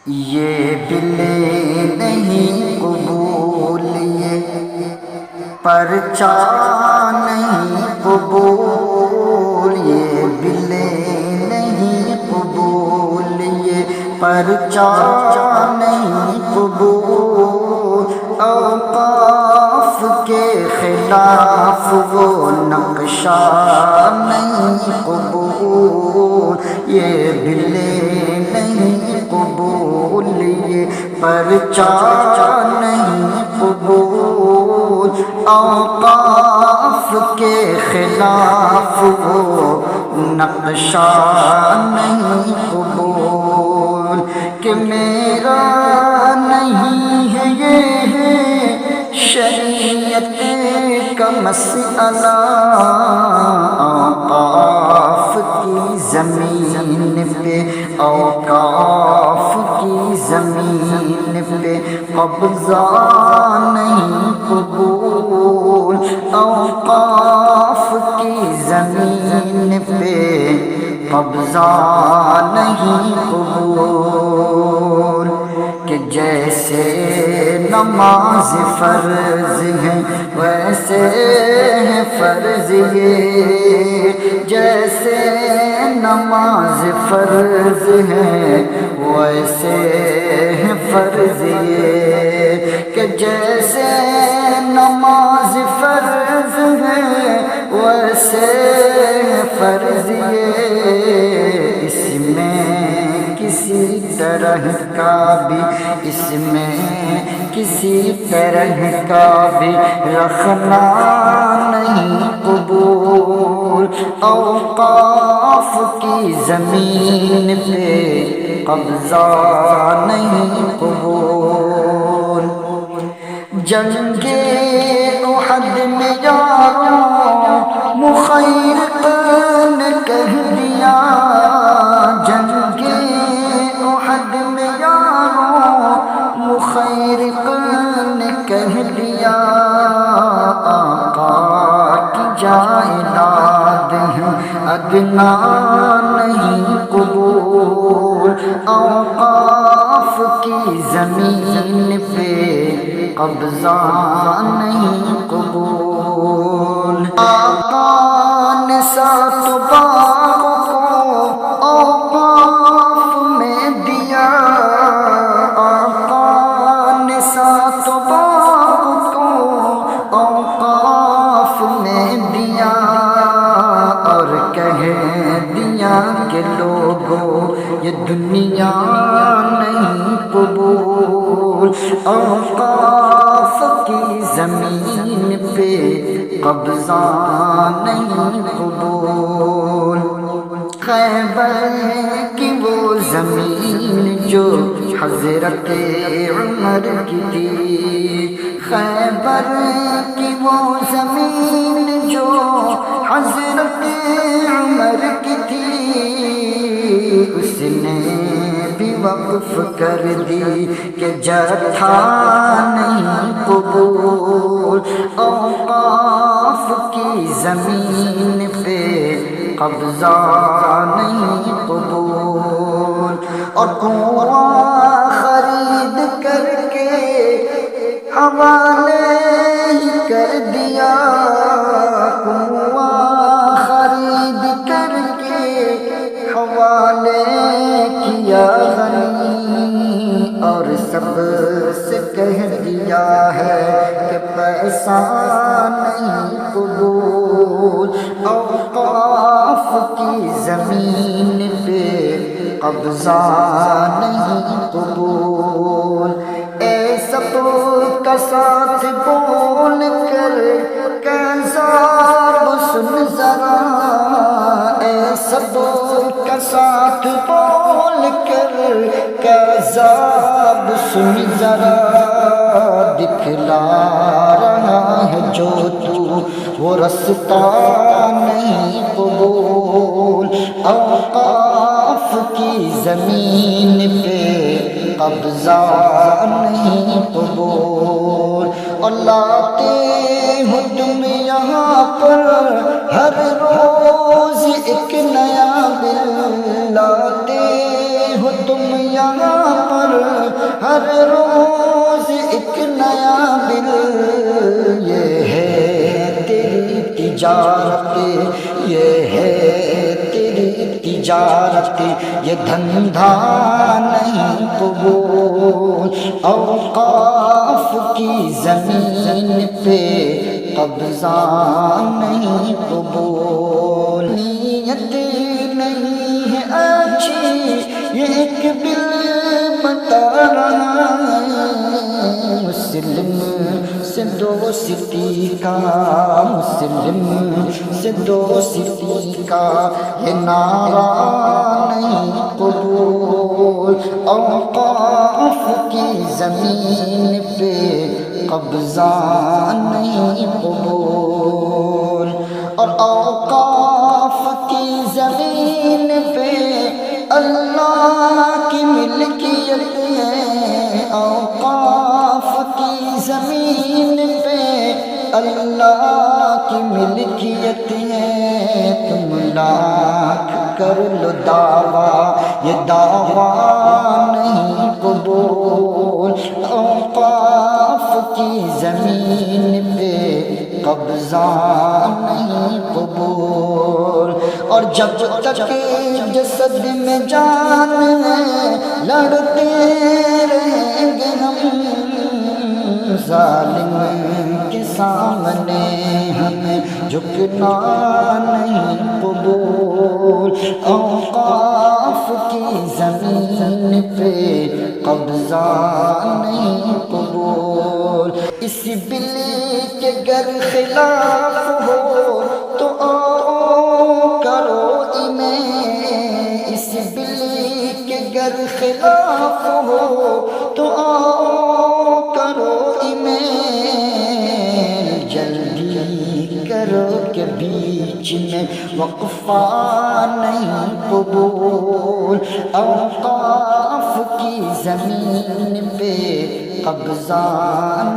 یہ بلے نہیں قبول، یہ پرچہ نہیں قبول، یہ بلے نہیں قبول، یہ پرچہ نہیں قبول، اوقاف کے خلاف وہ نقشہ نہیں قبول، یہ بلے نہیں قبول، یہ پرچہ نہیں قبول، اوقاف کے خلاف وہ نقشہ نہیں قبول، کہ میرا نہیں ہے یہ ہے شریعت کا مسئلہ، اوقاف کی زمین پہ، اوقاف کی زمین پہ قبضہ نہیں قبول، اوقاف کی زمین پہ قبضہ نہیں قبول، کہ جیسے نماز فرض ہے ویسے ہے فرض یہ، جیسے نماز فرض ہے ویسے ہے فرض یہ، کہ جیسے نماز فرض ہے ویسے فرض یہ، اس میں کسی طرح کا بھی، اس میں کسی طرح کا بھی رکھنا نہیں قبول، اوقاف کی زمین پہ قبضہ نہیں قبول، جنگ احد میں یاروں مخیرق نے کہہ دیا، جنگ احد میں یاروں مخیرق نے کہہ دیا، آقا کی جائیداد ہے ادنا نہیں قبول، اوقاف کی زمین پہ قبضہ نہیں قبول، آقا نے سات باغ کو اوقاف میں دیا، آقا نے سات باغ کو اوقاف میں دیا، اور کہہ دیا کہ لوگوں یہ دنیا نہیں قبول، اوقاف کی زمین پہ قبضہ نہیں قبول، خیبر کی وہ زمین جو حضرت عمر کی تھی، خیبر کی وہ زمین جو حضرت عمر کی تھی، اس نے بھی وقف کر دی کہ جتھا نہیں قبول، اوقاف کی زمین پہ قبضہ نہیں قبول، اور کنواں خرید کر کے حوالے ہی کر دیا، کنواں خرید کر کے حوالے کیا غنی، اور سب سے کہہ دیا ہے کہ پیسہ نہیں قبول، اوقاف کی زمین پہ قبضہ نہیں قبول، اے سب کا ساتھ بول کر کذاب سن ذرا، اے سب کا ساتھ بول کر کذاب سن ذرا، دکھلا رہا ہے جو تو وہ رستہ نہیں قبول، اوقاف کی زمین پہ قبضہ نہیں قبول، اور لاتے ہو تم یہاں پر ہر روز ایک نیا دل، لاتے ہو تم یہاں پر اور ہر روز ایک نیا بل، یہ ہے تیری تجارت، یہ ہے تیری تجارت، یہ دھندھا نہیں قبول، اوقاف کی زمین پہ قبضہ نہیں قبول، نیت نہیں ہے اچھی یہ ایک بل بتا رہا ہے، مسلم سے دوستی کا، مسلم سے دوستی کا یہ نعرہ نہیں قبول، اوقاف کی زمین پہ قبضہ نہیں قبول، اور اوقاف کی زمین پہ اللہ کی ملکیت ہے، اوقاف کی زمین پہ اللہ کی ملکیت ہے، تم لاکھ کر لو دعویٰ یہ دعویٰ نہیں قبول، اوقاف کی زمین پہ قبضہ نہیں قبول، اور جب تک جسد میں جان ہے لڑتے رہیں گے ہم، ظالم کے سامنے ہمیں جھکنا نہیں قبول، اوقاف کی زمین پہ قبضہ نہیں قبول، اس بل کے گر خلاف ہو تو آؤ کرو ایمین، اس بل کے گر خلاف ہو تو آؤ کرو ایمین، جلدی کرو کہ بیچ میں وقفہ نہیں قبول، اوقاف کی زمین پہ قبضہ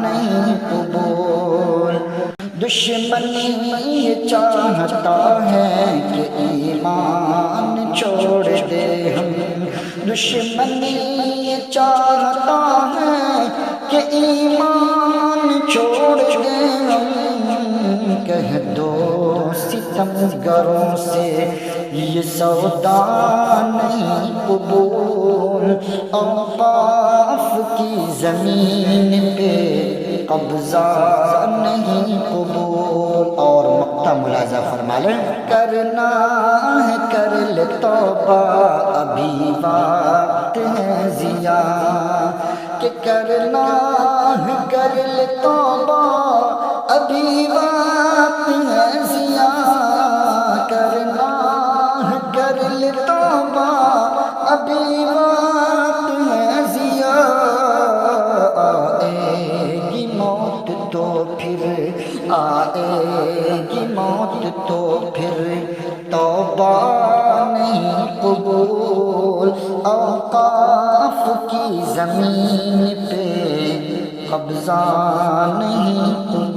نہیں قبول، دشمن یہ چاہتا ہے کہ ایمان چھوڑ دے ہم، دشمن یہ چاہتا ہے کہ ایمان چھوڑ دے ہم، کہہ دو ستمگروں سے یہ سودا نہیں قبول، اوقاف کی زمین پہ قبضہ نہیں قبول، اور مقطع ملاحظہ فرما لیں، کرنا ہے کر لے توبہ ابھی وقت ہے ضیا، کہ کرنا ہے کر لے توبہ ابھی وقت ہے ضیا، کرنا ہے کر لے توبہ ابھی وقت ہے ضیا، آئے گی موت تو پھر، آئے گی موت تو پھر توبہ نہیں قبول، اوقاف کی زمین پہ قبضہ نہیں قبول۔